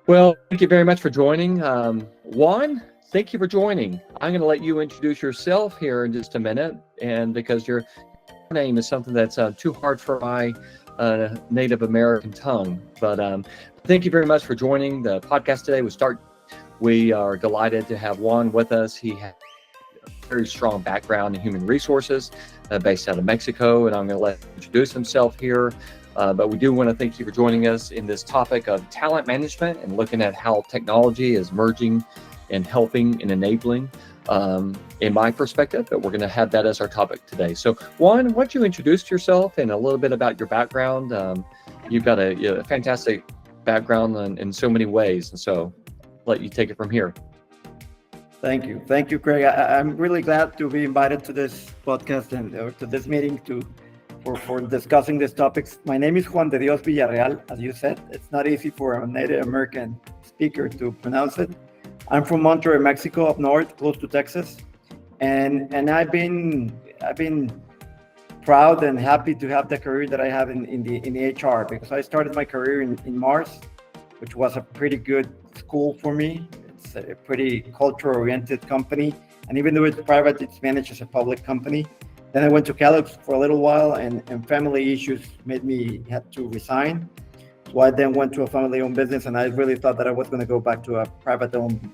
Well, thank you very much for joining. Juan, thank you for joining. I'm going to let you introduce yourself here in just a minute, and because your name is something that's too hard for my Native American tongue. But thank you very much for joining the podcast today with Start. We are delighted to have Juan with us. He has a very strong background in human resources based out of Mexico, and I'm going to let him introduce himself here. But we do want to thank you for joining us in this topic of talent management and looking at how technology is merging and helping and enabling in my perspective. But we're going to have that as our topic today. So Juan, why don't you introduce yourself and a little bit about your background? You've got a fantastic background in so many ways. And so let you take it from here. Thank you, Craig. I'm really glad to be invited to this podcast and to this meeting for discussing these topics. My name is Juan de Dios Villarreal. As you said, it's not easy for a Native American speaker to pronounce it. I'm from Monterrey, Mexico, up north, close to Texas, and I've been proud and happy to have the career that I have in the HR, because I started my career in Mars, which was a pretty good school for me. It's a pretty culture-oriented company, and even though it's private, it's managed as a public company. Then I went to Calix for a little while, and family issues made me have to resign. So I then went to a family-owned business, and I really thought that I was going to go back to a public-owned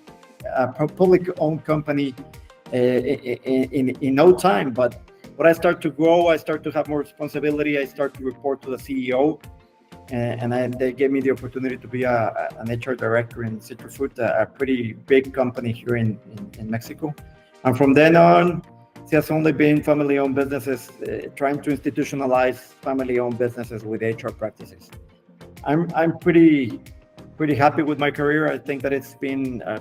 company in no time. But when I start to grow, I start to have more responsibility. I start to report to the CEO, and they gave me the opportunity to be an HR director in Citrus, a pretty big company here in Mexico. And from then on, it has only been family-owned businesses, trying to institutionalize family-owned businesses with HR practices. I'm pretty happy with my career. I think that it's been a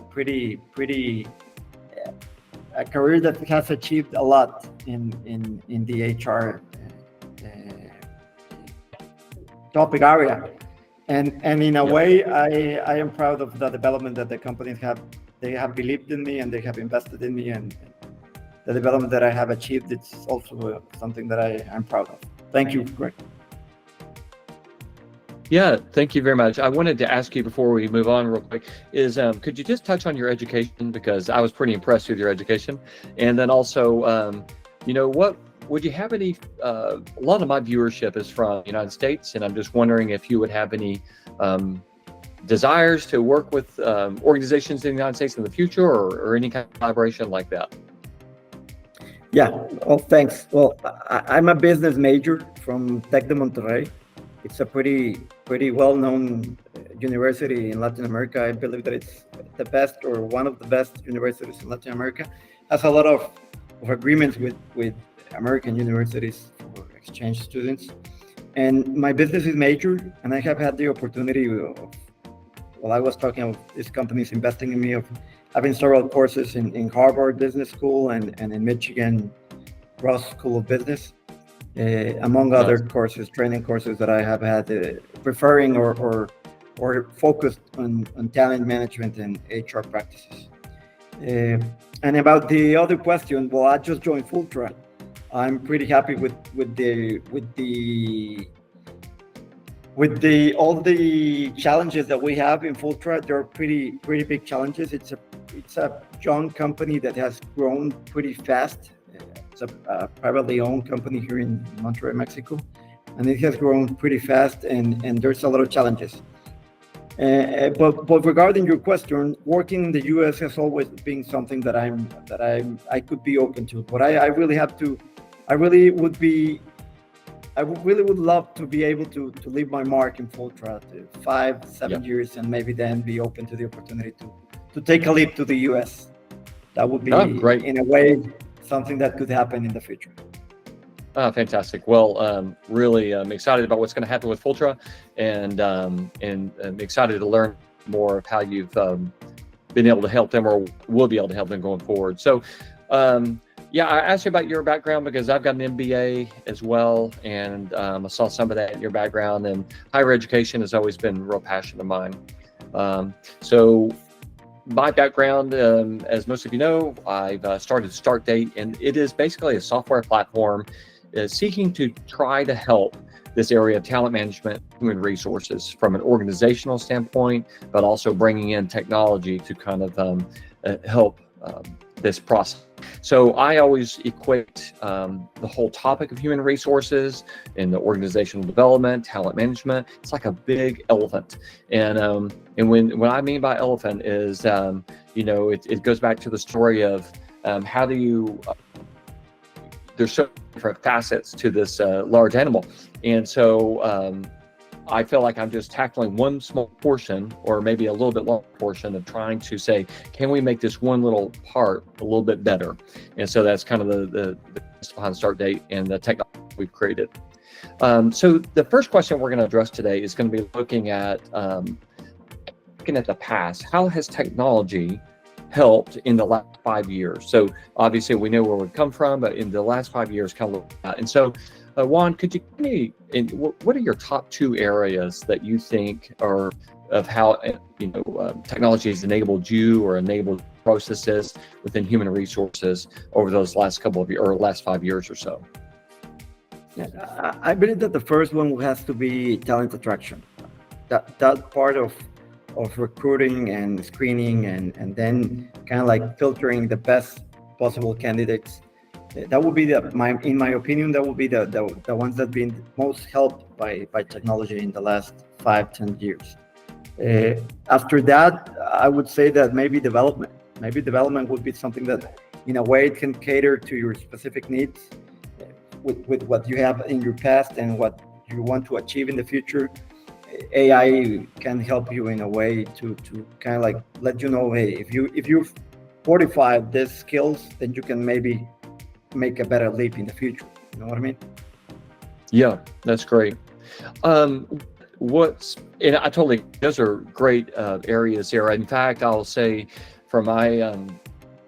a career that has achieved a lot in the HR topic area, and in a way, I am proud of the development that the companies have. They have believed in me and they have invested in me, and the development that I have achieved, it's also something that I'm proud of. Thank you, Greg. Yeah, thank you very much. I wanted to ask you before we move on real quick, could you just touch on your education? Because I was pretty impressed with your education. And then also, what would you have any, a lot of my viewership is from the United States, and I'm just wondering if you would have any desires to work with organizations in the United States in the future, or any kind of collaboration like that. Yeah, well, thanks. Well, I'm a business major from Tec de Monterrey. It's a pretty well-known university in Latin America. I believe that it's the best, or one of the best universities in Latin America. Has a lot of agreements with American universities for exchange students. And my business is major, and I have had the opportunity while I was talking of these companies investing in me, of having several courses in Harvard Business School and in Michigan Ross School of Business, among other courses, training courses that I have had, preferring or focused on talent management and HR practices. And about the other question, well, I just joined Fultra. I'm pretty happy with all the challenges that we have in Fultra. They're pretty big challenges. It's a young company that has grown pretty fast. It's a privately owned company here in Monterrey, Mexico, and it has grown pretty fast, and there's a lot of challenges. But regarding your question, working in the U.S. has always been something that I could be open to. But I really would love to be able to leave my mark in Fultra 5-7 years, and maybe then be open to the opportunity to take a leap to the U.S. That would be, great. In a way, something that could happen in the future. Fantastic. Well, really, I'm excited about what's going to happen with Fultra, and I'm excited to learn more of how you've been able to help them, or will be able to help them going forward. So, yeah, I asked you about your background because I've got an MBA as well, and I saw some of that in your background, and higher education has always been a real passion of mine. So my background, as most of you know, I've started StartDate, and it is basically a software platform seeking to try to help this area of talent management, human resources from an organizational standpoint, but also bringing in technology to kind of help this process. So I always equate the whole topic of human resources in the organizational development, talent management. It's like a big elephant, and when I mean by elephant is it goes back to the story of how do you there's so many different facets to this large animal, and so I feel like I'm just tackling one small portion, or maybe a little bit long portion, of trying to say, can we make this one little part a little bit better? And so that's kind of the behind StartDate and the technology we've created. So the first question we're going to address today is going to be looking at the past. How has technology helped in the last 5 years? So obviously we know where we've come from, but in the last 5 years, kind of look at. And so Juan, could you give me, what are your top 2 areas that you think are of how technology has enabled you or enabled processes within human resources over those last couple of years or last 5 years or so? Yeah, I believe that the first one has to be talent attraction. That part of recruiting and screening and then kind of like filtering the best possible candidates. That would be in my opinion, that would be the ones that have been most helped by technology in the last 5-10 years. After that, I would say that maybe development would be something that in a way it can cater to your specific needs with what you have in your past and what you want to achieve in the future. AI can help you in a way to kind of like let you know, hey, if you fortify these skills, then you can maybe make a better leap in the future. You know what I mean? Yeah, that's great. And I totally, those are great areas here. In fact, I'll say for my,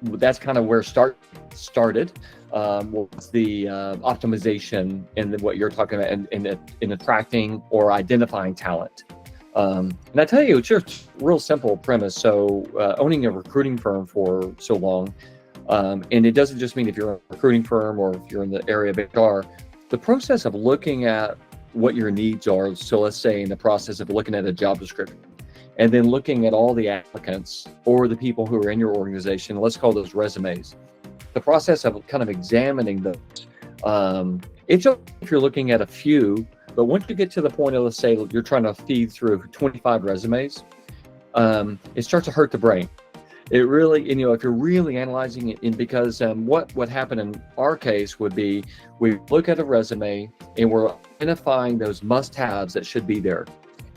that's kind of where started was the optimization and what you're talking about in attracting or identifying talent. And I tell you, it's just real simple premise. So owning a recruiting firm for so long, and it doesn't just mean if you're a recruiting firm or if you're in the area of HR, the process of looking at what your needs are. So let's say in the process of looking at a job description and then looking at all the applicants or the people who are in your organization, let's call those resumes. The process of kind of examining those, it's okay if you're looking at a few, but once you get to the point of, let's say you're trying to feed through 25 resumes, it starts to hurt the brain. It really, if you're really analyzing it, because what happened in our case would be we look at a resume and we're identifying those must-haves that should be there.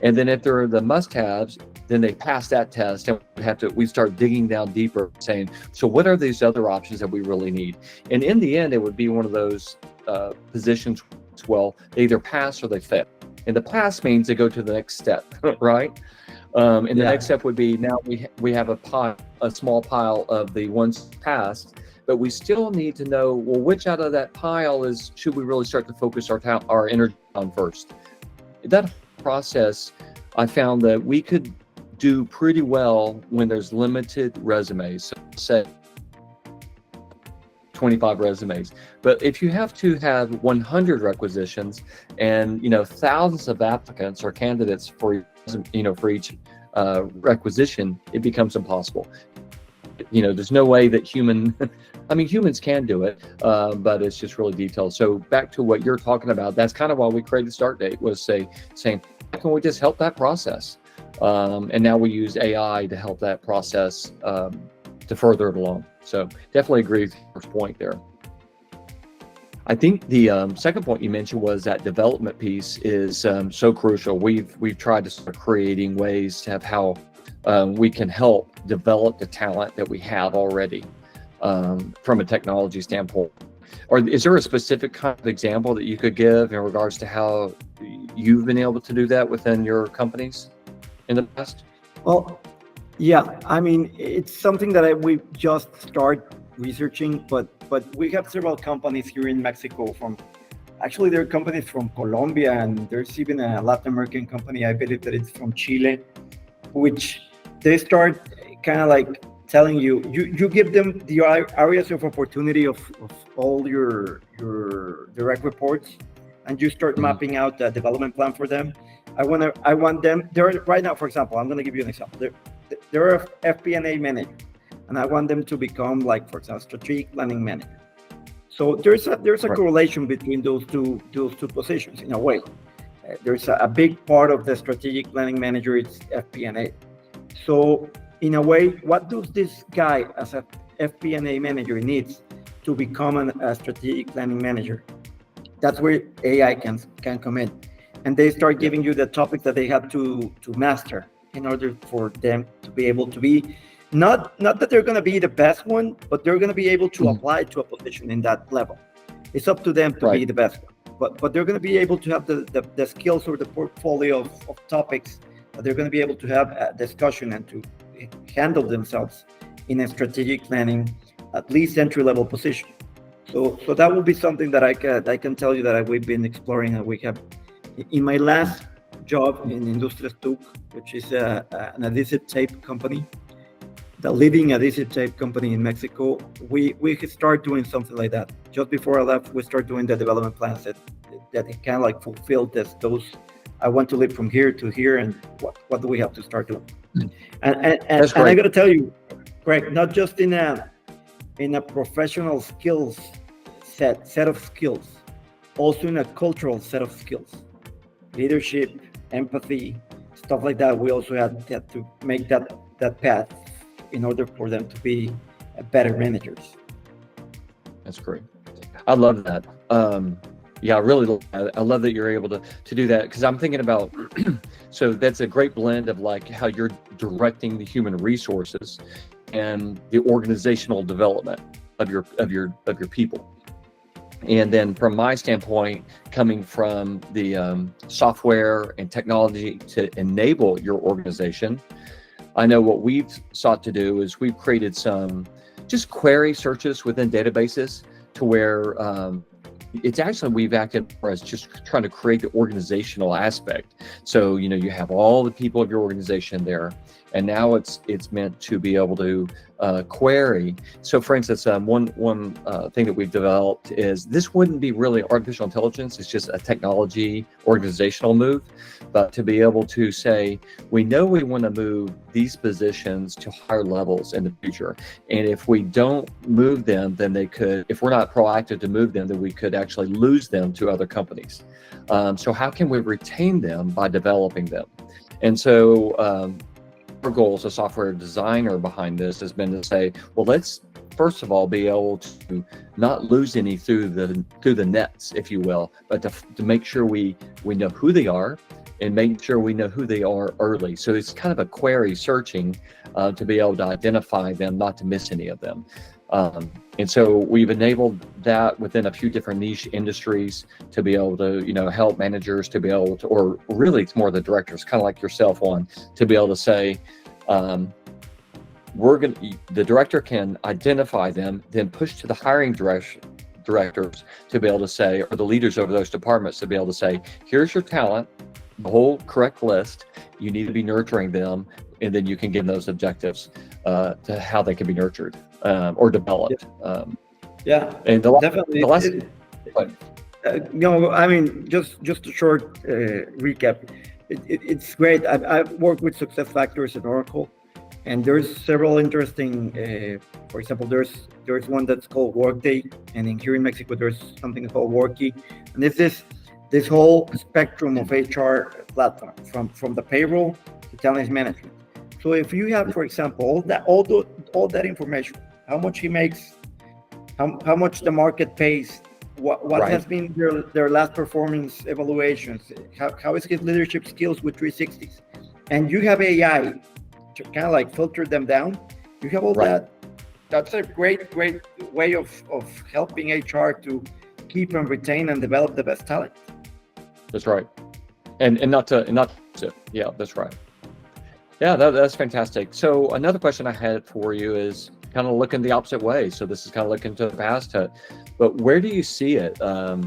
And then if they're the must-haves, then they pass that test and we start digging down deeper saying, so what are these other options that we really need? And in the end, it would be one of those positions, well, they either pass or they fail. And the pass means they go to the next step, right? And the next step would be now we have a small pile of the ones passed, but we still need to know, well, which out of that pile should we really start to focus our energy on first? That process, I found that we could do pretty well when there's limited resumes. So say 25 resumes. But if you have to have 100 requisitions and thousands of applicants or candidates for each requisition, it becomes impossible. There's no way that humans can do it, but it's just really detailed. So back to what you're talking about, that's kind of why we created StartDate, was saying, how can we just help that process? And now we use AI to help that process to further it along. So definitely agree with your first point there. I think the second point you mentioned was that development piece is so crucial. We've tried to start creating ways to have how we can help develop the talent that we have already from a technology standpoint. Or is there a specific kind of example that you could give in regards to how you've been able to do that within your companies in the past? Well, yeah, I mean, it's something that we just start researching, but we have several companies here in Mexico actually there are companies from Colombia, and there's even a Latin American company, I believe that it's from Chile, which they start kind of like telling you give them the areas of opportunity of all your direct reports, and you start mapping out the development plan for them. I want them, they're right now, for example, I'm going to give you an example. They're a FP&A manager, and I want them to become, like, for example, strategic planning manager. So there's a correlation between those two positions in a way. There's a big part of the strategic planning manager is FP&A. So in a way, what does this guy as a FP&A manager needs to become a strategic planning manager? That's where AI can come in, and they start giving you the topics that they have to master in order for them to be able to be not that they're going to be the best one, but they're going to be able to apply to a position in that level. It's up to them to be the best one, but they're going to be able to have the skills or the portfolio of topics that they're going to be able to have a discussion and to handle themselves in a strategic planning, at least entry-level position. So that will be something that I can tell you that we've been exploring, and we have in my last job in Industrias TUC, which is an adhesive tape company, the leading adhesive tape company in Mexico. We could start doing something like that. Just before I left, we started doing the development plans that it kind of like fulfilled those. I want to live from here to here, and what do we have to start doing? And I got to tell you, Craig, not just in a professional skills set of skills, also in a cultural set of skills, leadership, empathy, stuff like that. We also had to make that path in order for them to be better managers. That's great. I love that. Yeah, I really, I love that you're able to do that, because I'm thinking about, so that's a great blend of like how you're directing the human resources and the organizational development of your people. And then from my standpoint, coming from the software and technology to enable your organization, I know what we've sought to do is we've created some just query searches within databases to where it's actually, we've acted as just trying to create the organizational aspect. So, you have all the people of your organization there, and now it's meant to be able to query. So for instance, one thing that we've developed is this wouldn't be really artificial intelligence, it's just a technology organizational move, but to be able to say, we know we want to move these positions to higher levels in the future, and if we don't move them, then if we're not proactive to move them, then we could actually lose them to other companies. So how can we retain them by developing them? And so our goal as a software designer behind this has been to say, well, let's first of all be able to not lose any through the nets, if you will, but to make sure we know who they are, and make sure we know who they are early. So it's kind of a query searching to be able to identify them, not to miss any of them. And so we've enabled that within a few different niche industries to be able to, help managers to be able to, or really it's more the directors, kind of like yourself, Juan, to be able to say, the director can identify them, then push to the hiring directors to be able to say, or the leaders over those departments to be able to say, here's your talent, the whole correct list, you need to be nurturing them, and then you can give those objectives to how they can be nurtured or developed. And definitely. I mean, just a short recap. It's great. I've worked with SuccessFactors at Oracle, and there's several interesting. For example, there's one that's called Workday, and here in Mexico there's something called Worky, and it's this whole spectrum of HR platform from the payroll to talent management. So if you have, for example, all that information, how much he makes, how much the market pays, what has been their last performance evaluations, how is his leadership skills with 360s, and you have AI to kind of like filter them down. You have all that. That's a great way of helping HR to keep and retain and develop the best talent. That's right, and not to yeah, that's right. Yeah, that's fantastic. So another question I had for you is kind of looking the opposite way. So this is kind of looking to the past, but where do you see it? I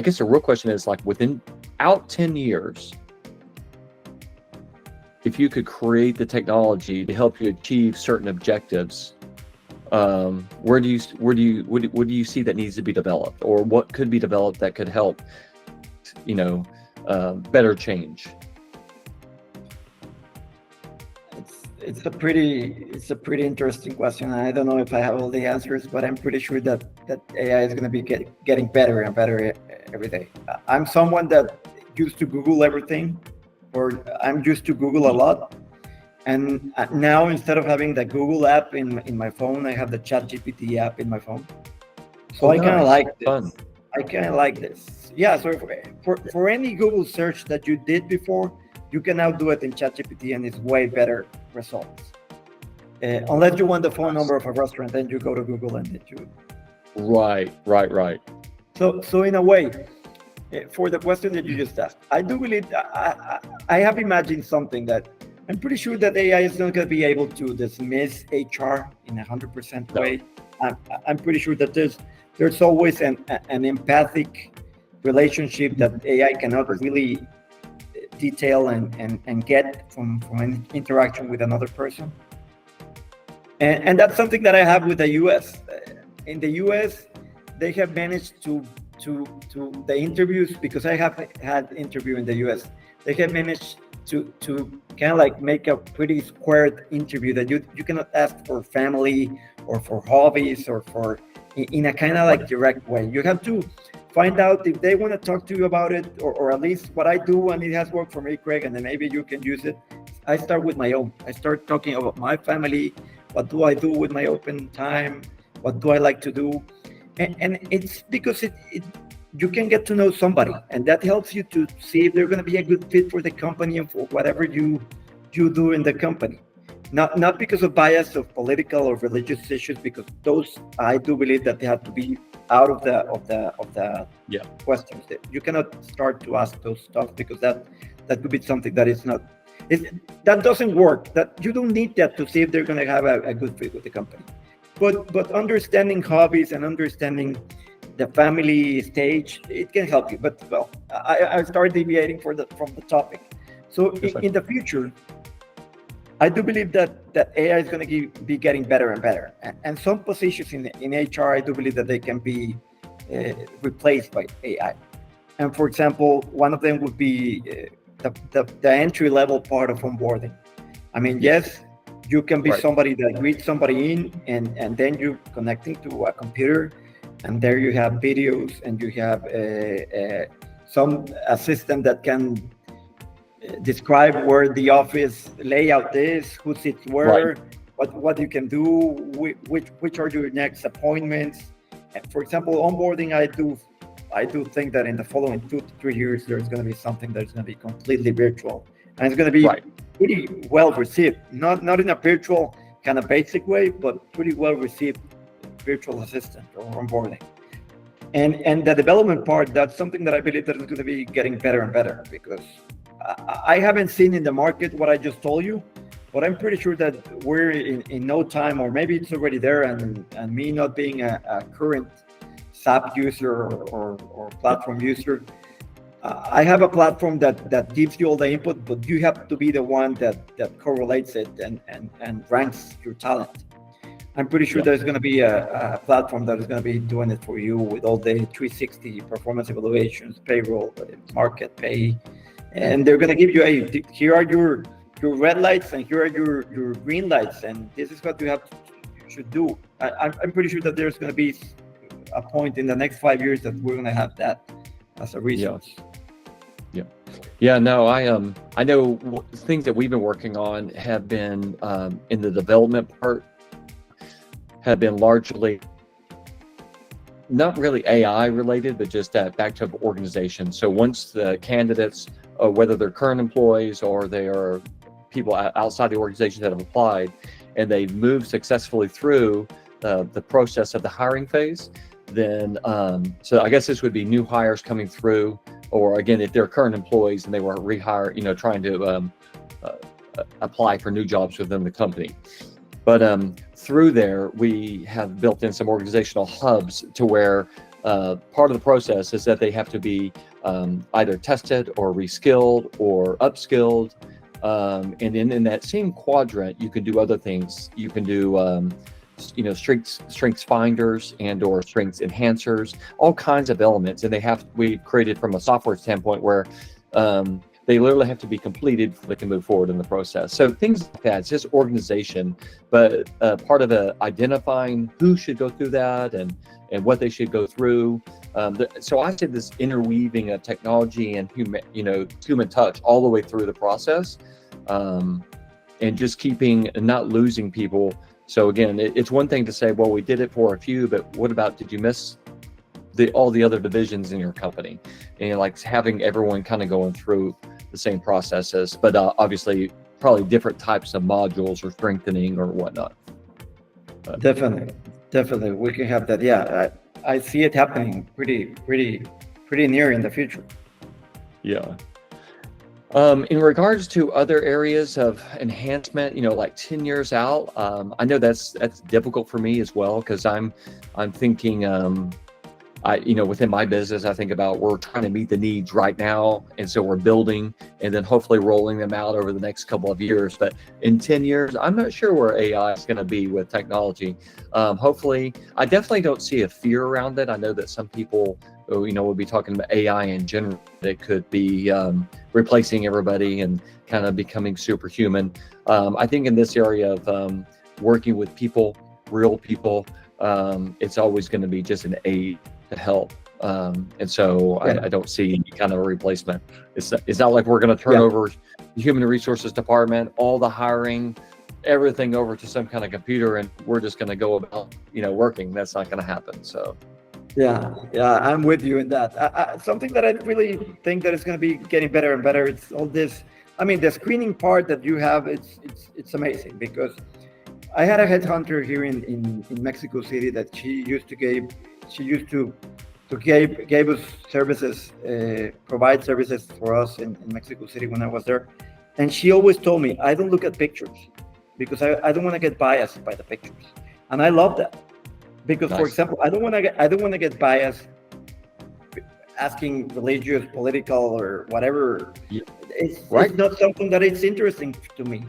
guess the real question is like out 10 years, if you could create the technology to help you achieve certain objectives, Where do you see that needs to be developed, or what could be developed that could help, better change? It's a pretty interesting question. I don't know if I have all the answers, but I'm pretty sure that AI is going to be getting better and better every day. I'm someone that used to Google everything, or I'm used to Google a lot. And now, instead of having the Google app in my phone, I have the ChatGPT app in my phone. So I kind of like this. Fun. I kind of like this. Yeah. So for any Google search that you did before, you can now do it in ChatGPT, and it's way better results. Unless you want the phone number of a restaurant, then you go to Google and then you. Right. So in a way, for the question that you just asked, I do believe I have imagined something that I'm pretty sure that AI is not going to be able to dismiss HR in 100% way. I'm pretty sure that there's always an empathic relationship that AI cannot really detail and get from an interaction with another person. And that's something that I have with the US. In the US, they have managed to the interviews, because I have had interview in the US, they have managed to kind of like make a pretty squared interview that you cannot ask for family or for hobbies or for in a kind of like direct way. You have to find out if they want to talk to you about it, or at least what I do, and it has worked for me, Craig, and then maybe you can use it. I start with my own. I start talking about my family. What do I do with my open time? What do I like to do? And it's because you can get to know somebody, and that helps you to see if they're going to be a good fit for the company and for whatever you do in the company. Not because of bias of political or religious issues, because those, I do believe that they have to be out of the questions. You cannot start to ask those stuff, because that could be something that is not. That doesn't work. That you don't need that to see if they're going to have a good fit with the company. But understanding hobbies and understanding the family stage, it can help you. But well, I started deviating from the topic. So in the future, I do believe that AI is going to be getting better and better. And some positions in HR, I do believe that they can be replaced by AI. And for example, one of them would be the entry level part of onboarding. I mean, yes, you can be somebody that greets somebody in, and then you're connecting to a computer, and there you have videos, and you have some assistant that can describe where the office layout is, who sits where, what you can do, which are your next appointments. And for example, onboarding, I do think that in the following 2 to 3 years, there's going to be something that's going to be completely virtual, and it's going to be pretty well received. Not in a virtual kind of basic way, but pretty well received virtual assistant or onboarding. And the development part, that's something that I believe that is going to be getting better and better, because I haven't seen in the market what I just told you, but I'm pretty sure that we're in no time, or maybe it's already there, and me not being a current SAP user or platform user, I have a platform that gives you all the input, but you have to be the one that correlates it and ranks your talent. I'm pretty sure there's going to be a platform that is going to be doing it for you with all the 360 performance evaluations, payroll, market pay, and they're going to give you here are your red lights, and here are your green lights, and this is what you should do. I'm pretty sure that there's going to be a point in the next 5 years that we're going to have that as a resource. No, I know things that we've been working on have been in the development part, have been largely not really AI related, but just back to organization. So once the candidates, whether they're current employees or they are people outside the organization that have applied, and they've moved successfully through the process of the hiring phase, then so I guess this would be new hires coming through, or again, if they're current employees and they were rehired, trying to apply for new jobs within the company. But through there, we have built in some organizational hubs to where part of the process is that they have to be either tested or reskilled or upskilled. And in that same quadrant, you can do other things. You can do strengths finders and or strengths enhancers, all kinds of elements, and we created from a software standpoint where they literally have to be completed before they can move forward in the process. So things like that, it's just organization, but part of identifying who should go through that and what they should go through. So I said this interweaving of technology and human touch all the way through the process, and just keeping and not losing people. So again, it's one thing to say, well, we did it for a few, but what about, did you miss all the other divisions in your company? And like having everyone kind of going through the same processes, but obviously probably different types of modules or strengthening or whatnot. Definitely, we can have that. Yeah, I see it happening pretty near in the future. Yeah. In regards to other areas of enhancement, like 10 years out, I know that's difficult for me as well, because I'm thinking, within my business, I think about we're trying to meet the needs right now, and so we're building and then hopefully rolling them out over the next couple of years. But in 10 years, I'm not sure where AI is going to be with technology. Hopefully, I definitely don't see a fear around it. I know that some people, will be talking about AI in general, that could be replacing everybody and kind of becoming superhuman. I think in this area of working with people, real people, it's always going to be just an aid to help. And so I don't see any kind of a replacement. It's not like we're going to turn over the human resources department, all the hiring, everything over to some kind of computer, and we're just going to go about, working. That's not going to happen. So. Yeah, I'm with you in that. Something that I really think that is going to be getting better and better. It's all this. I mean, the screening part that you have, it's amazing, because I had a headhunter here in Mexico City that she used to give us services, provide services for us in Mexico City when I was there, and she always told me, I don't look at pictures because I don't want to get biased by the pictures, and I love that. Because, nice. For example, I don't want to get biased asking religious, political, or whatever. Yeah. It's not something that is interesting to me.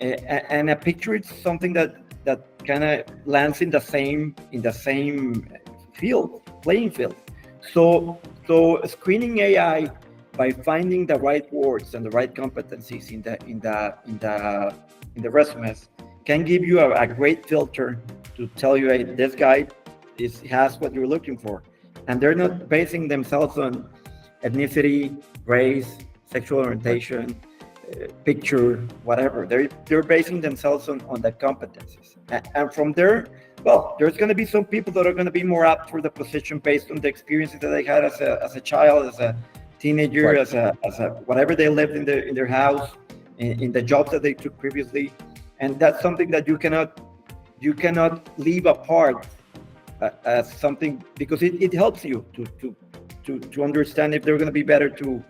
And a picture is something that kind of lands in the same playing field. So screening AI by finding the right words and the right competencies in the resumes can give you a great filter to tell you, hey, this guy has what you're looking for. And they're not basing themselves on ethnicity, race, sexual orientation, picture, whatever. They're basing themselves on the competencies. And from there, well, there's going to be some people that are going to be more apt for the position based on the experiences that they had as a child, as a teenager, right. as a whatever they lived in their house, in the jobs that they took previously. And that's something that you cannot leave apart as something, because it helps you to understand if they're going to be better to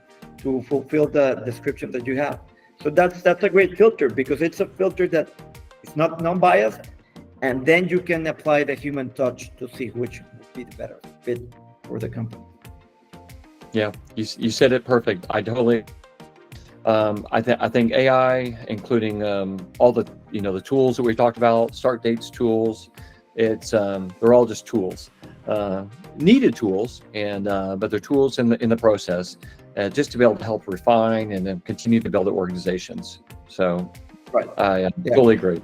fulfill the description that you have. So that's a great filter, because it's a filter that is not non-biased, and then you can apply the human touch to see which would be the better fit for the company. Yeah, you said it perfect. I totally. I think AI, including all the the tools that we talked about, StartDate's tools, they're all just tools, needed tools, and but they're tools in the process, just to be able to help refine and then continue to build organizations. So, right, I totally agree.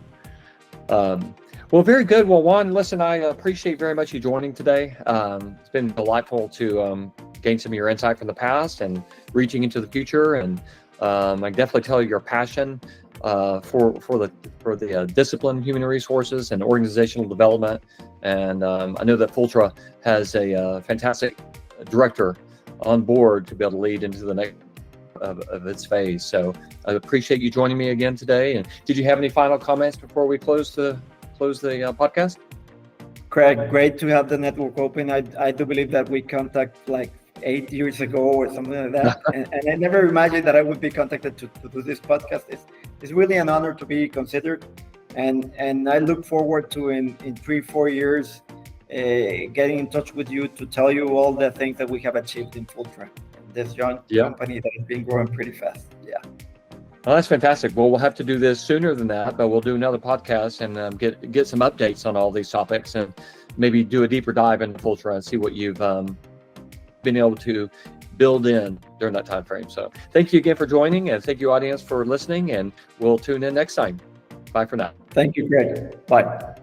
Well, very good. Well, Juan, listen, I appreciate very much you joining today. It's been delightful to gain some of your insight from the past and reaching into the future, and I can definitely tell your passion for the discipline, human resources, and organizational development. And I know that Fultra has a fantastic director on board to be able to lead into the next of its phase. So I appreciate you joining me again today. And did you have any final comments before we close the podcast? Craig, great to have the network open. I do believe that we contact like 8 years ago or something like that. and I never imagined that I would be contacted to do this podcast. It's really an honor to be considered. And I look forward to in 3-4 years getting in touch with you to tell you all the things that we have achieved in Fultra, this young company that has been growing pretty fast. Yeah. Well, that's fantastic. Well, we'll have to do this sooner than that, but we'll do another podcast and get some updates on all these topics and maybe do a deeper dive into Fultra and see what you've been able to build in during that time frame. So thank you again for joining, and thank you, audience, for listening, and we'll tune in next time. Bye for now. Thank you, Greg. Bye.